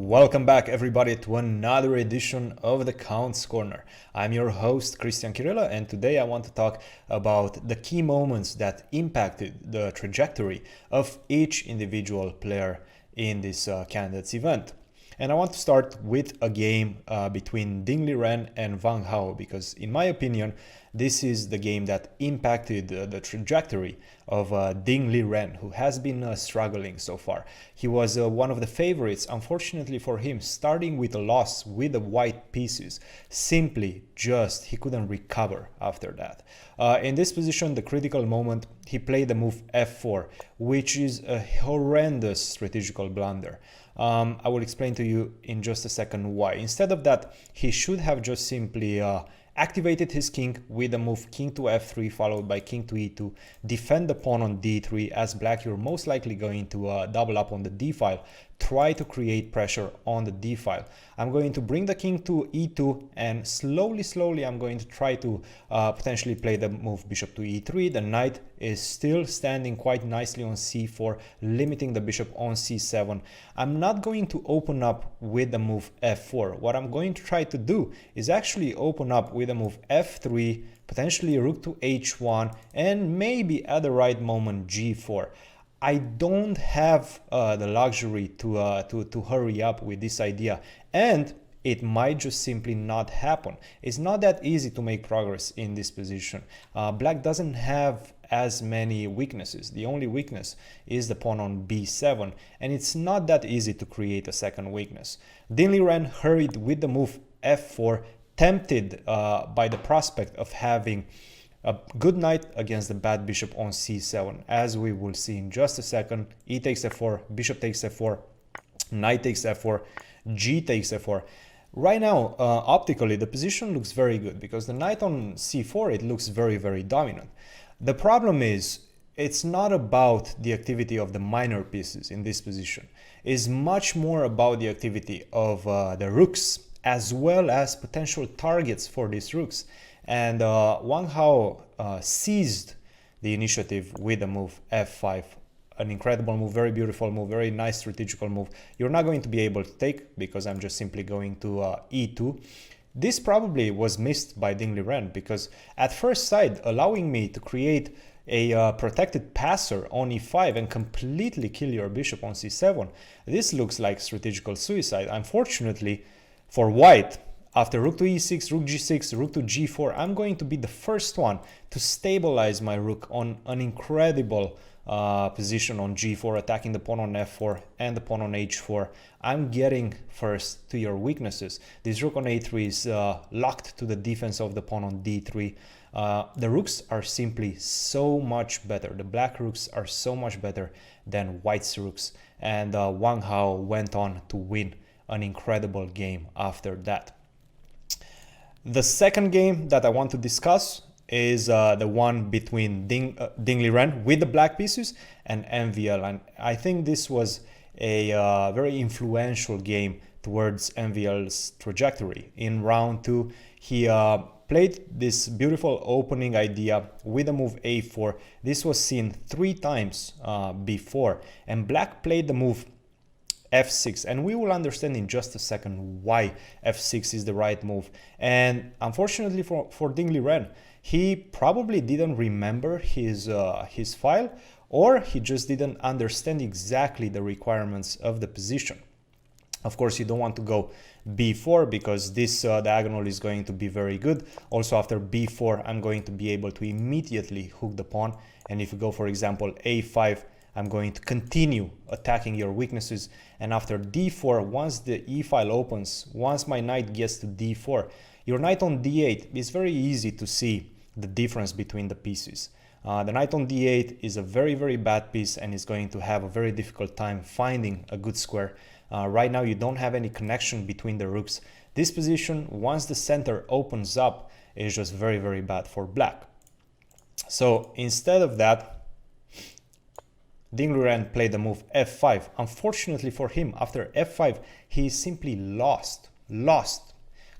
Welcome back everybody to another edition of the Count's Corner. I'm your host Cristian Chirila, and today I want to talk about the key moments that impacted the trajectory of each individual player in this candidates event. And I want to start with a game between Ding Liren and Wang Hao, because in my opinion this is the game that impacted the trajectory of Ding Liren, who has been struggling so far. He was one of the favorites, unfortunately for him, starting with a loss with the white pieces. Simply just he couldn't recover after that. In this position, the critical moment, he played the move f4, which is a horrendous strategical blunder. I will explain to you in just a second why. Instead of that, he should have just simply activated his king with the move king to f3 followed by king to e2, defend the pawn on d3. As black, you're most likely going to double up on the d file, try to create pressure on the d file. I'm going to bring the king to e2, and slowly I'm going to try to potentially play the move bishop to e3. The knight is still standing quite nicely on c4, limiting the bishop on c7. I'm not going to open up with the move f4. What I'm going to try to do is actually open up with the move f3, potentially rook to h1, and maybe at the right moment g4. I don't have the luxury to hurry up with this idea, and it might just simply not happen. It's not that easy to make progress in this position. Black doesn't have as many weaknesses. The only weakness is the pawn on b7, and it's not that easy to create a second weakness. Ding Liren hurried with the move f4, tempted by the prospect of having a good knight against the bad bishop on c7. As we will see in just a second, e takes f4, bishop takes f4, knight takes f4, g takes f4. Right now, optically, the position looks very good because the knight on c4, it looks very dominant. The problem is, it's not about the activity of the minor pieces in this position. It's much more about the activity of the rooks, as well as potential targets for these rooks. And Wang Hao seized the initiative with the move f5. An incredible move, very beautiful move, very nice strategical move. You're not going to be able to take because I'm just simply going to e2. This probably was missed by Ding Liren because at first sight, allowing me to create a protected passer on e5 and completely kill your bishop on c7, this looks like strategical suicide. Unfortunately for white, after rook to e6, rook g6, rook to g4, I'm going to be the first one to stabilize my rook on an incredible position on g4, attacking the pawn on f4 and the pawn on h4. I'm getting first to your weaknesses. This rook on a3 is locked to the defense of the pawn on d3. The rooks are simply so much better. The black rooks are so much better than white's rooks. And Wang Hao went on to win an incredible game after that. The second game that I want to discuss is the one between Ding Liren with the black pieces and MVL. And I think this was a very influential game towards MVL's trajectory. In round 2, he played this beautiful opening idea with the move a4. This was seen 3 times before, and black played the move f6, and we will understand in just a second why f6 is the right move. And unfortunately for Ding Liren, he probably didn't remember his file, or he just didn't understand exactly the requirements of the position. Of course, you don't want to go b4 because this diagonal is going to be very good. Also, after b4, I'm going to be able to immediately hook the pawn, and if you go, for example, a5, I'm going to continue attacking your weaknesses. And after d4, once the e file opens, once my knight gets to d4, your knight on d8, it's very easy to see the difference between the pieces. The knight on d8 is a very bad piece and is going to have a very difficult time finding a good square. Right now, you don't have any connection between the rooks. This position, once the center opens up, is just very bad for black. So instead of that, Ding Liren played the move f5. Unfortunately for him, after f5, he simply lost,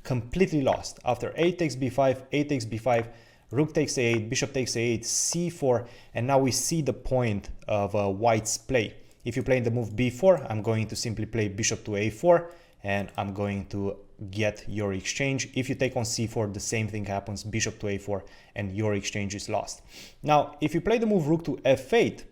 completely lost. After a takes b5, a takes b5, rook takes a8, bishop takes a8, c4, and now we see the point of white's play. If you play the move b4, I'm going to simply play bishop to a4, and I'm going to get your exchange. If you take on c4, the same thing happens, bishop to a4, and your exchange is lost. Now, if you play the move rook to f8,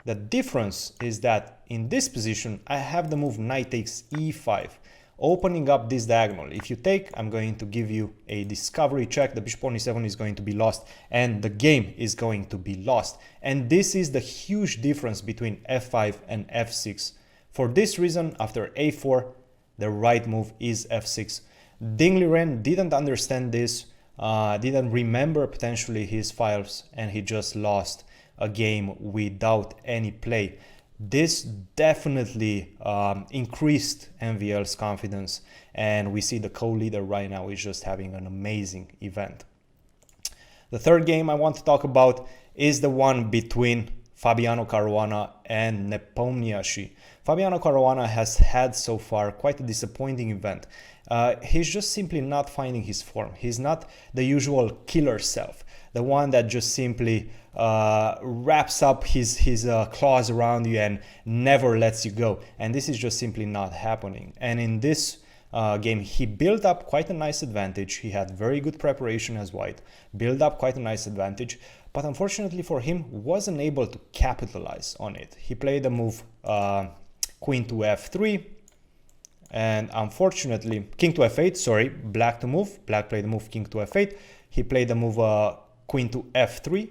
the difference is that in this position, I have the move knight takes e5, opening up this diagonal. If you take, I'm going to give you a discovery check. The bishop on e7 is going to be lost, and the game is going to be lost. And this is the huge difference between f5 and f6. For this reason, after a4, the right move is f6. Ding Liren didn't understand this, didn't remember potentially his files, and he just lost a game without any play. This definitely increased MVL's confidence, and we see the co-leader right now is just having an amazing event. The third game I want to talk about is the one between Fabiano Caruana and Nepomniachtchi. Fabiano Caruana has had so far quite a disappointing event. He's just simply not finding his form. He's not the usual killer self, the one that just simply wraps up his claws around you and never lets you go. And this is just simply not happening. And in this game, he built up quite a nice advantage. He had very good preparation as white, built up quite a nice advantage, but unfortunately for him, wasn't able to capitalize on it. He played the move queen to f3, and unfortunately, king to f8, sorry, black to move. Black played the move king to f8. He played the move queen to f3,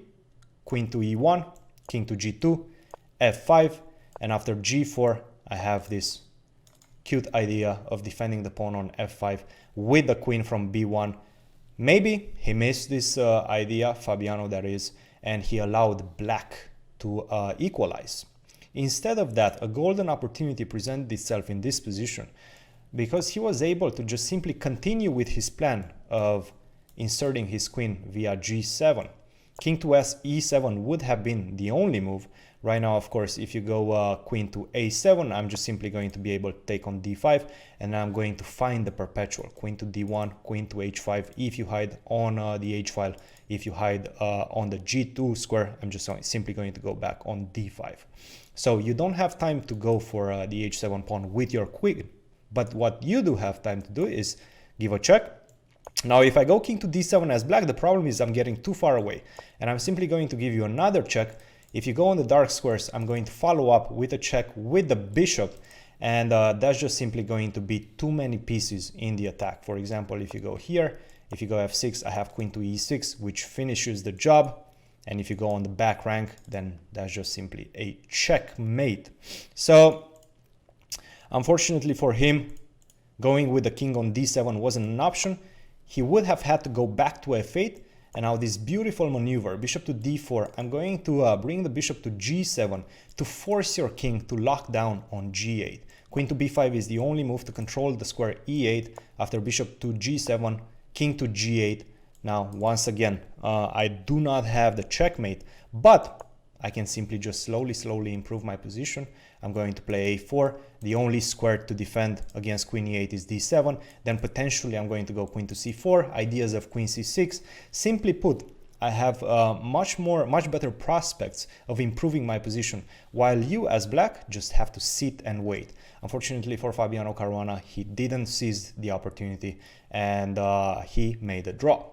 queen to e1, king to g2, f5, and after g4, I have this cute idea of defending the pawn on f5 with the queen from b1. Maybe he missed this idea, Fabiano that is, and he allowed black to equalize. Instead of that, a golden opportunity presented itself in this position, because he was able to just simply continue with his plan of inserting his queen via g7. King to e7 would have been the only move. Right now, of course, if you go queen to a7, I'm just simply going to be able to take on d5, and I'm going to find the perpetual. Queen to d1, queen to h5, if you hide on the h file. If you hide on the g2 square, I'm just simply going to go back on d5. So you don't have time to go for the h7 pawn with your queen, but what you do have time to do is give a check. Now, if I go king to d7 as black, the problem is I'm getting too far away, and I'm simply going to give you another check. If you go on the dark squares, I'm going to follow up with a check with the bishop, and that's just simply going to be too many pieces in the attack. For example, if you go here, if you go f6, I have queen to e6, which finishes the job. And if you go on the back rank, then that's just simply a checkmate. So, unfortunately for him, going with the king on d7 wasn't an option. He would have had to go back to f8. And now this beautiful maneuver, bishop to d4, I'm going to bring the bishop to g7 to force your king to lock down on g8. Queen to b5 is the only move to control the square e8 after bishop to g7, king to g8. Now, once again, I do not have the checkmate, but I can simply just slowly improve my position. I'm going to play a4. The only square to defend against queen e8 is d7. Then potentially I'm going to go queen to c4, ideas of queen c6. Simply put, I have much better prospects of improving my position, while you as black just have to sit and wait. Unfortunately for Fabiano Caruana, he didn't seize the opportunity, and he made a draw.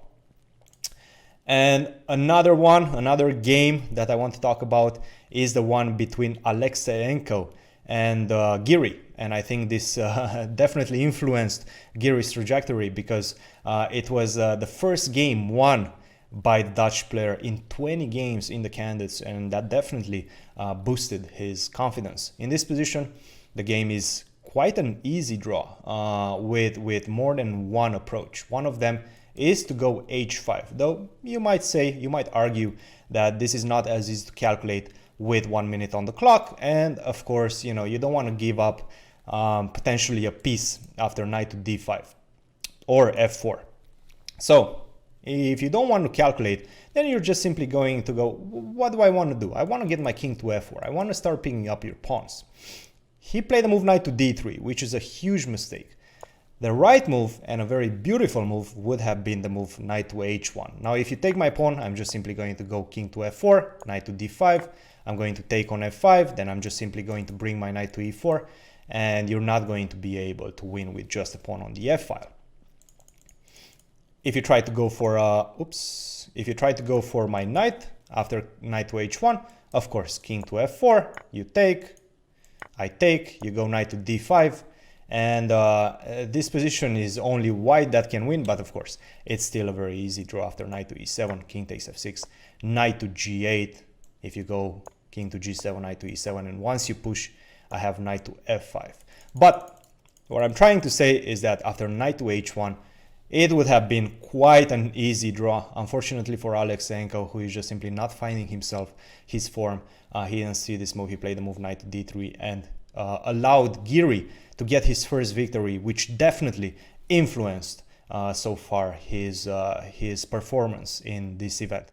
And another game that I want to talk about is the one between Alexeyenko and Giri. And I think this definitely influenced Giri's trajectory, because it was the first game won by the Dutch player in 20 games in the candidates, and that definitely boosted his confidence. In this position, the game is quite an easy draw with more than one approach. One of them is to go h5, though you might argue that this is not as easy to calculate with 1 minute on the clock, and of course, you don't want to give up potentially a piece after knight to d5 or f4. So if you don't want to calculate, then you're just simply going to go, what do I want to do? I want to get my king to f4. I want to start picking up your pawns. He played the move knight to d3, which is a huge mistake. The right move, and a very beautiful move, would have been the move knight to h1. Now if you take my pawn, I'm just simply going to go king to f4, knight to d5, I'm going to take on f5, then I'm just simply going to bring my knight to e4, and you're not going to be able to win with just a pawn on the f-file. If you try to go for if you try to go for my knight after knight to h1, of course, king to f4, you take, I take, you go knight to d5, and this position is only white that can win, but of course, it's still a very easy draw after knight to e7, king takes f6, knight to g8, if you go king to g7, knight to e7, and once you push, I have knight to f5. But what I'm trying to say is that after knight to h1, it would have been quite an easy draw. Unfortunately for Aleksenko, who is just simply not finding his form, he didn't see this move. He played the move knight to d3 and allowed Giri to get his first victory, which definitely influenced so far his performance in this event.